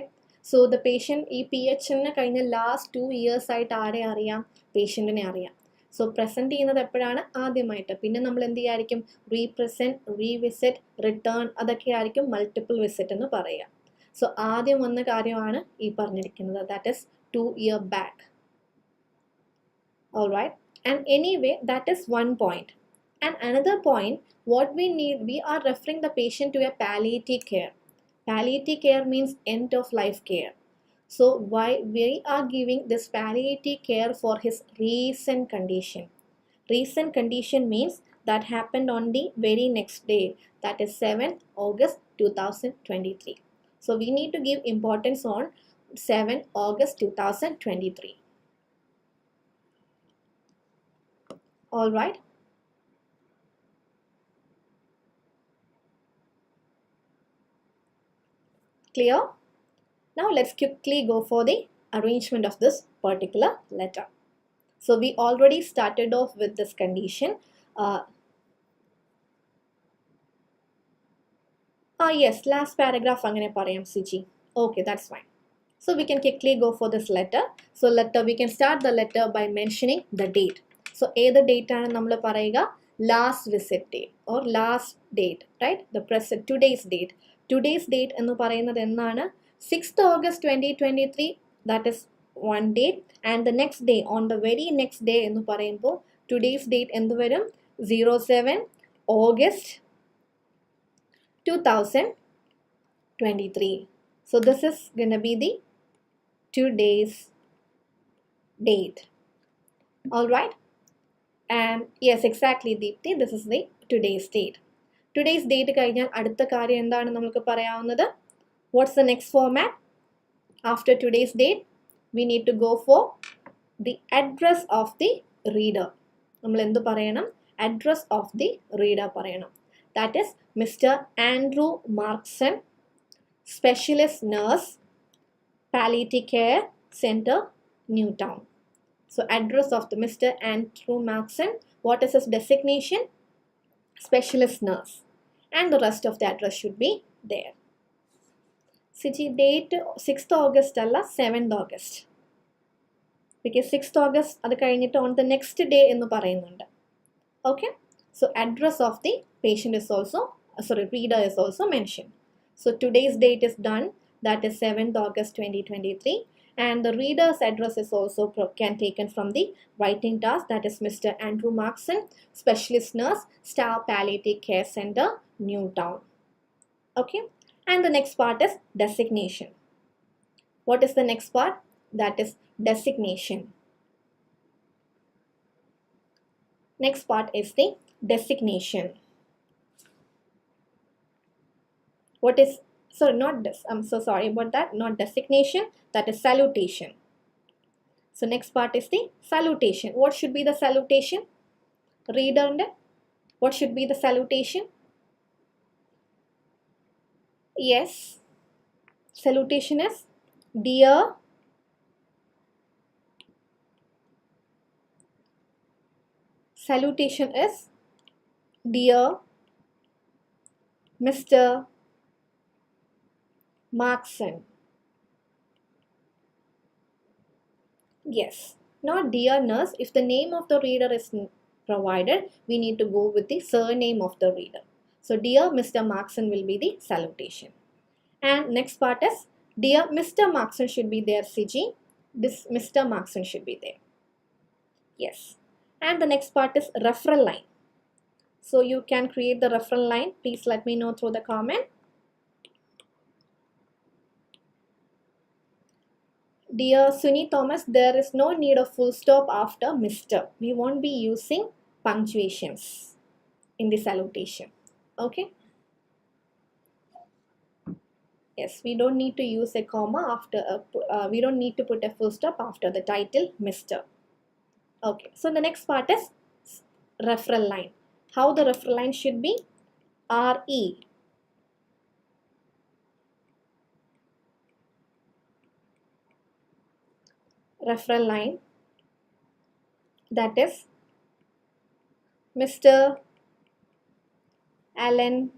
So the patient ഈ PHന് കഴിഞ്ഞ ലാസ്റ്റ് 2 years ആയിട്ട് ആരെ അറിയാം? പേഷ്യൻറ്റിനെ അറിയാം. സോ പ്രസൻറ്റ് ചെയ്യുന്നത് എപ്പോഴാണ്? ആദ്യമായിട്ട്. പിന്നെ നമ്മൾ എന്ത് ചെയ്യായിരിക്കും? റീപ്രസൻറ്റ്, റീവിസിറ്റ്, റിട്ടേൺ, അതൊക്കെ ആയിരിക്കും മൾട്ടിപ്പിൾ വിസിറ്റ് എന്ന് പറയുക. So ആദ്യം വന്ന കാര്യമാണ് ഈ പറഞ്ഞിരിക്കുന്നത്, that is 2 year back. Alright, and anyway that is one point. And another point, what we need, we are referring the patient to a palliative care. Palliative care means end of life care. So why we are giving this palliative care for his recent condition? Recent condition means that happened on the very next day, that is 7th August 2023. So we need to give importance on 7th August 2023. All right. Clear? Now let's quickly go for the arrangement of this particular letter. So we already started off with this condition. Yes, last paragraph angane parayam CG. Okay, that's fine. So we can quickly go for this letter. So we can start the letter by mentioning the date. So either date aanu nammal parayuka last visit date or last date, right? The present today's date. Today's date ennu parayunnathu ennaanu? 6th August 2023, that is one date, and the next day, on the very next day ennu parayumbo today's date endu varum? 07 August 2023. So this is gonna be the today's date. All right, and yes, exactly, Deepthi, this is the today's date. Today's date കഴിഞ്ഞാൽ അടുത്ത കാര്യം എന്താണ് നമുക്ക് പറയാവുന്നത്? What's the next format? After today's date, we need to go for the address of the reader. നമ്മൾ എന്ത് പറയണം? Address of the reader പറയണം. That is Mr. Andrew Markson, Specialist Nurse, Palliative Care Center, Newtown. So address of the Mr. Andrew Markson. What is his designation? Specialist Nurse. And the rest of the address should be there. City date 6th August alla 7th August. Because 6th August അത് കഴിഞ്ഞിട്ട് on the next day എന്ന് പറയുന്നുണ്ട്. Okay. So address of the patient is also, reader is also mentioned. So today's date is done. That is 7th August 2023. And the reader's address is also taken from the writing task. That is Mr. Andrew Markson, Specialist Nurse, Star Palliative Care Center, Newtown. Okay. And the next part is designation. What is the next part? That is designation. Next part is the designation. What is, sorry, not this, I'm so sorry about that, not designation, that is salutation. So next part is the salutation. What should be the salutation? Reader, what should be the salutation? Yes, salutation is dear salutation is dear Mr. Markson. Yes, not dear nurse. If the name of the reader is provided, we need to go with the surname of the reader. So dear Mr. Markson will be the salutation. And next part is dear Mr. Markson should be there, CG. This Mr. Markson should be there. Yes. And the next part is referral line. So you can create the referral line. Please let me know through the comment. Dear Sunny Thomas, there is no need of full stop after Mr. We won't be using punctuations in the salutation. Okay. Yes, we don't need to use a comma after we don't need to put a full stop after the title Mr. Okay, so the next part is referral line. How the referral line should be? RE. Referral line, that is Mr. Alan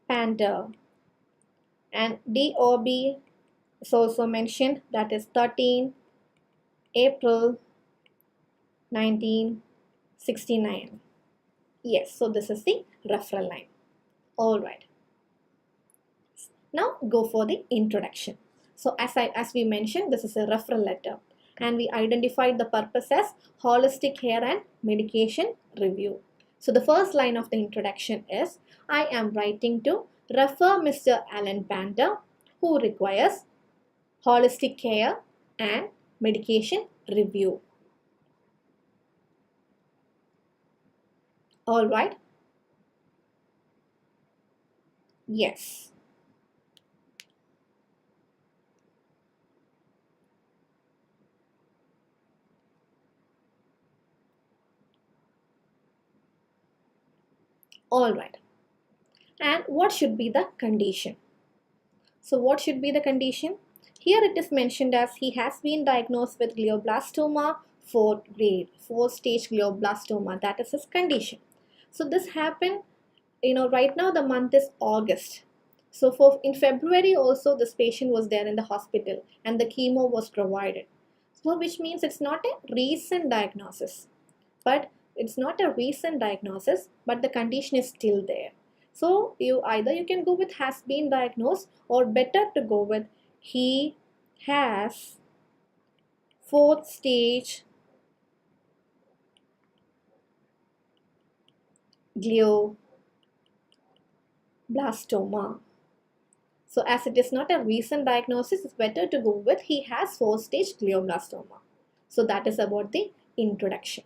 Panter. And DOB is also mentioned, that is 13 April 1969. Yes, so this is the referral line. All right. Now go for the introduction. So as we mentioned, this is a referral letter, and we identified the purpose as holistic care and medication review. So the first line of the introduction is, I am writing to refer Mr. Alan Panter, who requires holistic care and medication review. All right. Yes. All right. And what should be the condition? So what should be the condition? Here it is mentioned as he has been diagnosed with glioblastoma 4th grade, 4th stage glioblastoma. That is his condition. So this happened, right now the month is August. So in February also this patient was there in the hospital and the chemo was provided. So which means it's not a recent diagnosis. But it's not a recent diagnosis, but the condition is still there. So you can go with has been diagnosed, or better to go with he has 4th stage glioblastoma. So as it is not a recent diagnosis, it's better to go with he has 4th stage glioblastoma. So that is about the introduction.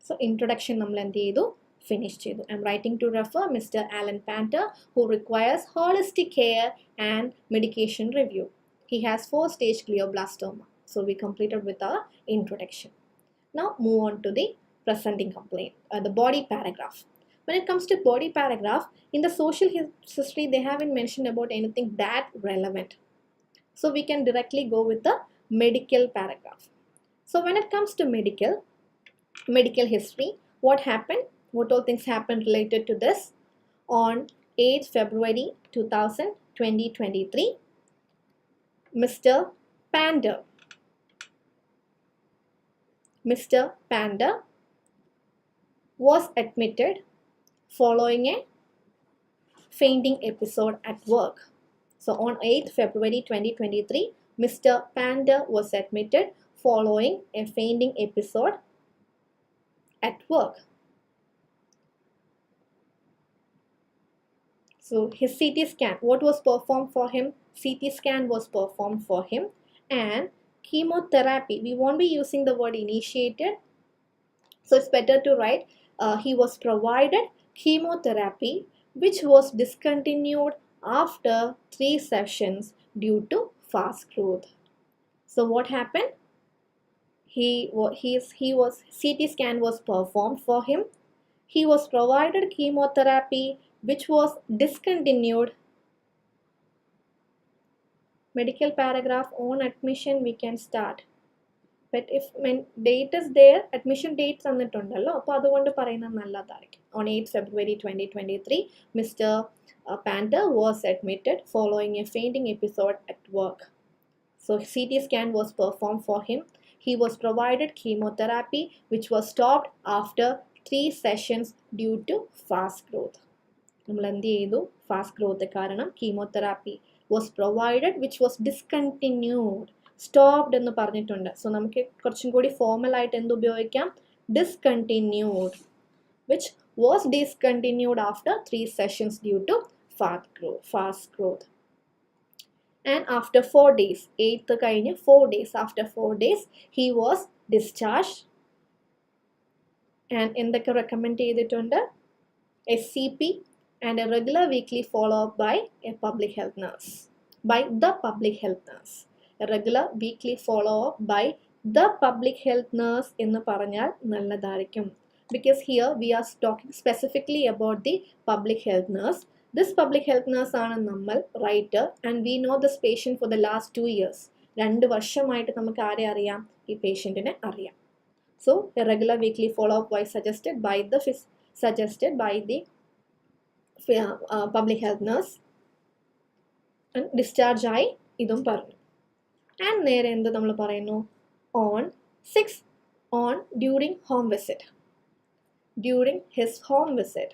So introduction nammal endu cheyidu finish ചെയ്തു. I'm writing to refer Mr. Alan Panter, who requires holistic care and medication review. He has 4-stage glioblastoma. So we completed with our introduction. Now move on to the presenting complaint, the body paragraph. When it comes to body paragraph, in the social history, they haven't mentioned about anything that relevant. So we can directly go with the medical paragraph. So when it comes to medical history, what happened? What all things happened related to this? On 8th February 2023, Mr. Panter was admitted following a fainting episode at work. So on 8th February 2023, Mr. Panter was admitted following a fainting episode at work. So his CT scan, what was performed for him? CT scan was performed for him, and chemotherapy, we won't be using the word initiated, so it's better to write he was provided chemotherapy which was discontinued after 3 sessions due to fast growth. So what happened? His CT scan was performed for him. He was provided chemotherapy which was discontinued. Medical paragraph on admission we can start. But if date is there, admission dates തന്നിട്ടുണ്ടല്ലോ, അപ്പോൾ അതുകൊണ്ട് പറയുന്നത് നല്ലതായിരിക്കും. On 8th February 2023, Mr. Panter was admitted following a fainting episode at work. So CT scan was performed for him. He was provided chemotherapy which was stopped after 3 sessions due to fast growth. നമ്മൾ എന്ത് ചെയ്തു? Fast growth കാരണം chemotherapy was provided which was discontinued. Stopped എന്ന് പറഞ്ഞിട്ടുണ്ട്. So നമുക്ക് കുറച്ചും കൂടി formal ആയിട്ട് എന്ത് ഉപയോഗിക്കാം? Discontinued, which was discontinued after 3 sessions due to fast growth. And after 4 days, 8th കഴിഞ്ഞ് 4 days, after 4 days he was discharged. And എന്തൊക്കെ റെക്കമെൻഡ് ചെയ്തിട്ടുണ്ട്? SCP and a regular weekly follow-up by a public health nurse, by the public health nurse. A regular weekly follow-up by the public health nurse എന്ന് പറഞ്ഞാൽ നല്ലതായിരിക്കും. Because here we are talking specifically about the public health nurse. This public health nurse ആണ് നമ്മൾ writer, and we know this patient for the last 2 years. 2 വർഷമായിട്ട് നമുക്ക് ആരെ അറിയാം? ഈ പേഷ്യൻറ്റിനെ അറിയാം. So a regular weekly follow-up was suggested by the public health nurse, and discharge ആയി ഇതും പറഞ്ഞു. ആൻഡ് നേരെ എന്ത് നമ്മൾ പറയുന്നു? during home visit, during his home visit,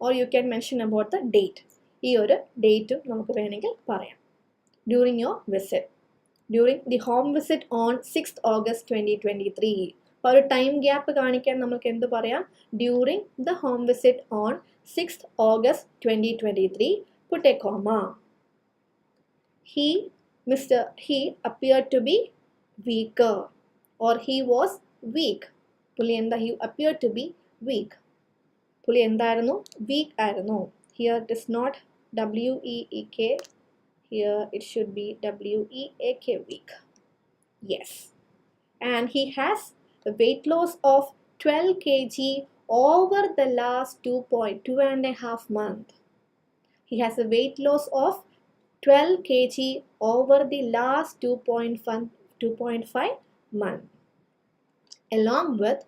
or you can mention about the date. ഈ ഒരു ഡേറ്റും നമുക്ക് വേണമെങ്കിൽ പറയാം. during your visit, during the home visit on 6th August 2023. അപ്പോൾ ഒരു ടൈം ഗ്യാപ്പ് കാണിക്കാൻ നമുക്ക് എന്ത് പറയാം? during the home visit on 6th August 2023, put a comma. He appeared to be weaker, or he was weak. He appeared to be weak. Weak ആയിരുന്നു. Here it is not WEEK. Here it should be WEAK, weak. Yes. And he has a weight loss of 12 kg over the last 2.5 months. He has a weight loss of 12 kg over the last 2.5 months, along with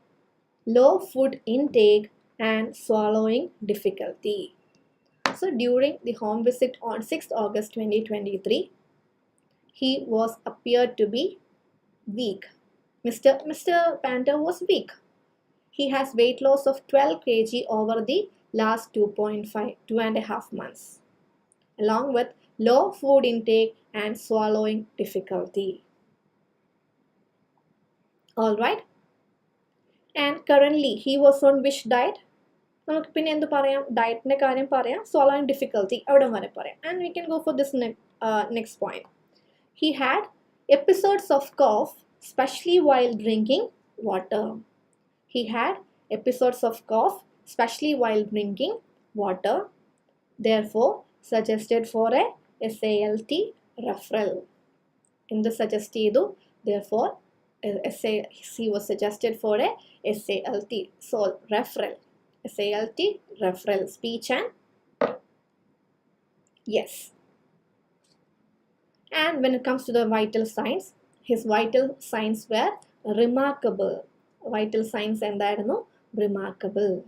low food intake and swallowing difficulty. So during the home visit on 6th August 2023, he was appeared to be weak. Mr. Panter was weak. He has weight loss of 12 kg over the last 2.5 months, along with low food intake and swallowing difficulty. Alright. And currently he was on which diet? നമുക്ക് പിന്നെ എന്ത് പറയാം? ഡയറ്റിൻ്റെ കാര്യം പറയാം, swallowing difficulty അവിടെ വരെ പറയാം. And we can go for this next point. He had episodes of cough, especially while drinking water. He had episodes of cough, especially while drinking water. Therefore, suggested for a SALT referral. In the suggest therefore, he was suggested for a SALT, so referral. SALT referral, speech and yes. And when it comes to the vital signs, his vital signs were remarkable. Vital signs endaayirunnu remarkable.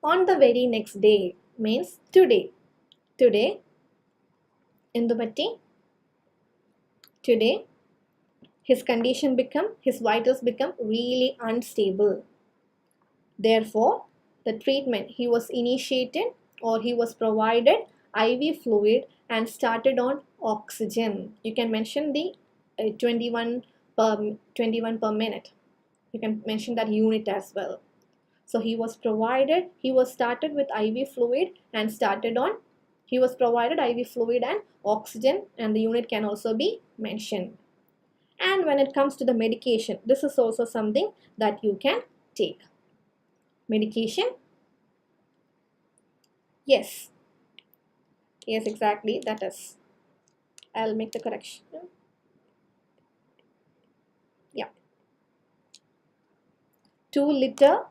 On the very next day, means today endu patti, today his vitals become really unstable. Therefore, the treatment, he was initiated or he was provided IV fluid and started on oxygen. You can mention the 21 per minute. You can mention that unit as well. So he was started with IV fluid and he was provided IV fluid and oxygen, and the unit can also be mentioned. And when it comes to the medication, this is also something that you can take. Medication, yes, exactly, that is, I'll make the correction. Yeah, 2 liter.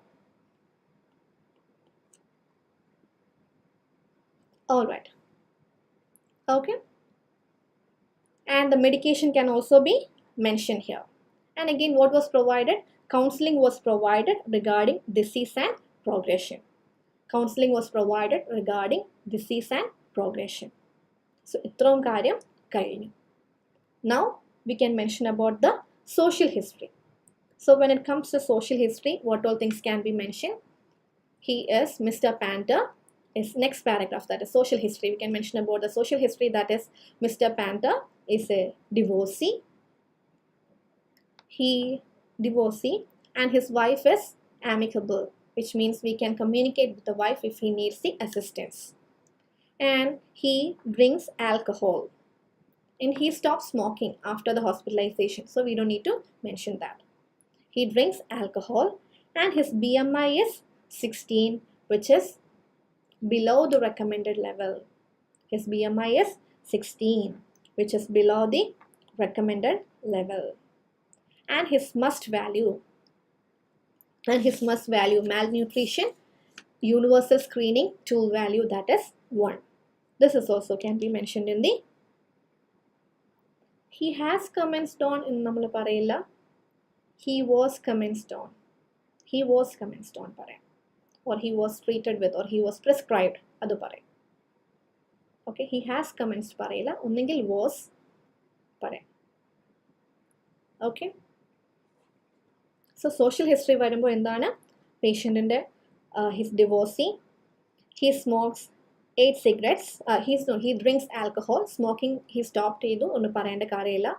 All right. Okay. And the medication can also be mentioned here. And again, what was provided? Counseling was provided regarding disease and progression. Counseling was provided regarding disease and progression. So, itram karyam kayinu. Now, we can mention about the social history. So, when it comes to social history, what all things can be mentioned? He is Mr. Panter. Is next paragraph, that is social history. We can mention about the social history, that is Mr. Panter is a divorcee. And his wife is amicable, which means we can communicate with the wife if he needs the assistance. And he drinks alcohol. And he stopped smoking after the hospitalisation, so we don't need to mention that. He drinks alcohol and his BMI is 16, which is below the recommended level. His BMI is 16, which is below the recommended level. And his must value, malnutrition universal screening tool value, that is 1. This is also can be mentioned in the he has commenced on in nammal parayilla. He was commenced on parayam, or he was treated with, or he was prescribed, adu parayam. Okay, he has commenced parayilla, onnengil was parayam. Okay. So, social history varumbo endana? Patient inde his divorcee, he smokes 8 cigarettes, he drinks alcohol, smoking he stopped edu onnu parayanda kariyilla,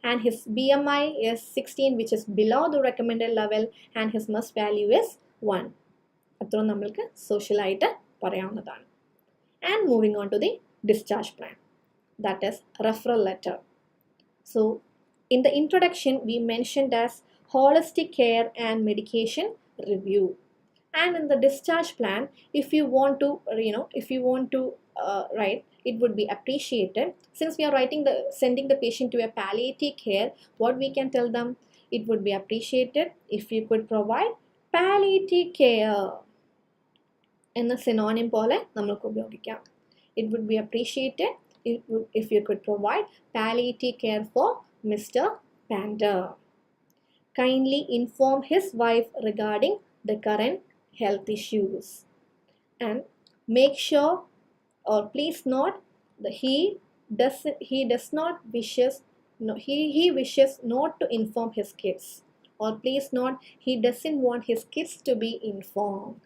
and his BMI is 16, which is below the recommended level, and his must value is 1. Atro nammalku social aayittu parayavunnathaanu. And moving on to the discharge plan, that is referral letter. So, in the introduction, we mentioned as holistic care and medication review. And in the discharge plan, if you want to write, it would be appreciated. Since we are sending the patient to a palliative care, what we can tell them? It would be appreciated if you could provide palliative care. In the synonym pole namukku ubhayogikam. It would be appreciated if you could provide palliative care for Mr. Panter. Kindly inform his wife regarding the current health issues, and make sure, or please note that he wishes not to inform his kids, or please note he doesn't want his kids to be informed.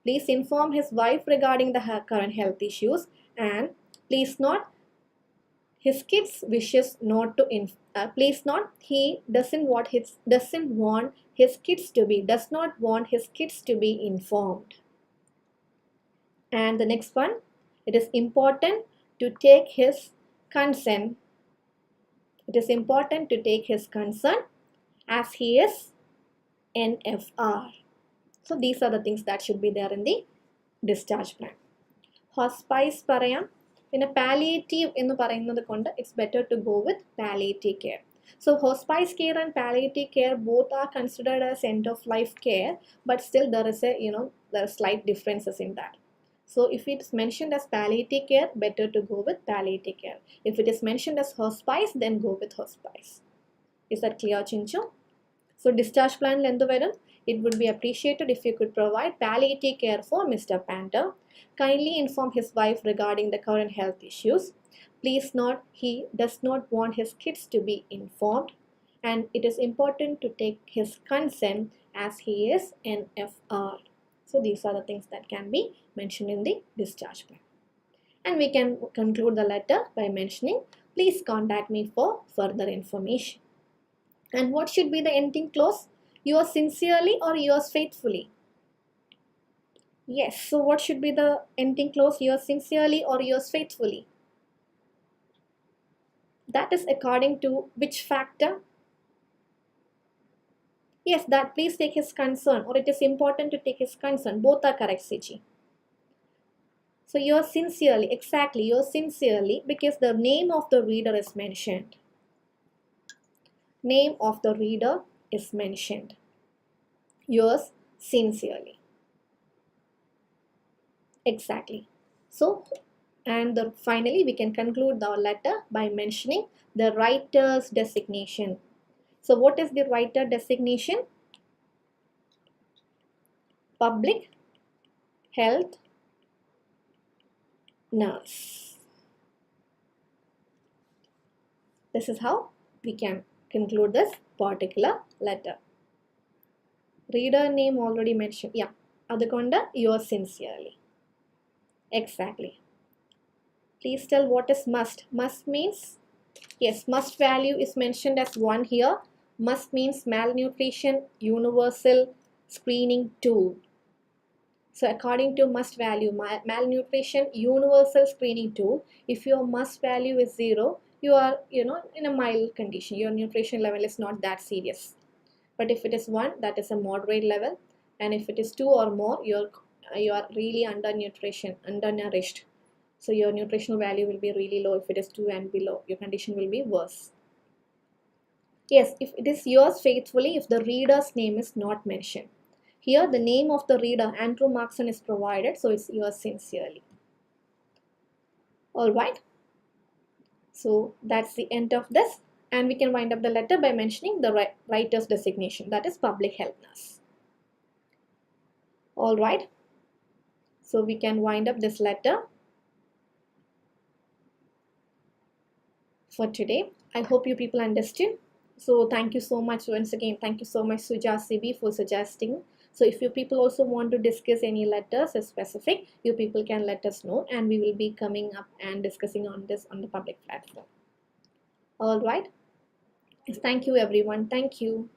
Please inform his wife regarding the current health issues, and please note his kids wishes not to please note he does not want his kids to be informed. And the next one, it is important to take his consent. It is important to take his consent as he is NFR. So these are the things that should be there in the discharge plan. Hospice പറയാം, പിന്നെ palliative എന്ന് പറയുന്നത് കൊണ്ട് it's better to go with palliative care. So hospice care and palliative care both are considered as end of life care, but still there is there are slight differences in that. So if it is mentioned as palliative care, better to go with palliative care. If it is mentioned as hospice, then go with hospice. Is that clear, Chinchu? So discharge plan lendu varum, it would be appreciated if you could provide palliative care for Mr. Panter. Kindly inform his wife regarding the current health issues. Please note he does not want his kids to be informed, and it is important to take his consent as he is an FR. So these are the things that can be mentioned in the discharge plan. And we can conclude the letter by mentioning, please contact me for further information. And what should be the ending clause? Yours sincerely or yours faithfully? Yes, so what should be the ending clause? Yours sincerely or yours faithfully? That is according to which factor? Yes, that please take his concern, or it is important to take his concern. Both are correct, Siji. So yours sincerely, exactly, yours sincerely, because the name of the reader is mentioned. Name of the reader is mentioned. Yours sincerely. Exactly. So, and finally we can conclude the letter by mentioning the writer's designation. So what is the writer designation? Public health nurse. This is how we can conclude this particular letter. Reader name already mentioned. Yeah, adukonda yours sincerely. Exactly. Please tell what is must. Must means, yes, must value is mentioned as 1 here. Must means malnutrition universal screening tool. So according to must value, malnutrition universal screening tool, if your must value is 0, you are in a mild condition. Your nutrition level is not that serious. But if it is 1, that is a moderate level, and if it is 2 or more, you are really undernourished. So your nutritional value will be really low. If it is 2 and below, your condition will be worse. Yes, if it is yours faithfully, if the reader's name is not mentioned. Here the name of the reader, Andrew Markson, is provided, so it's yours sincerely. Alright. So that's the end of this, and we can wind up the letter by mentioning the writer's designation, that is public health nurse. Alright. So we can wind up this letter for today. I hope you people understood. So thank you so much once again. Thank you so much, Suja Sibi, for suggesting. So if you people also want to discuss any letters specific, you people can let us know, and we will be coming up and discussing on this on the public platform. All right. Thank you everyone. Thank you.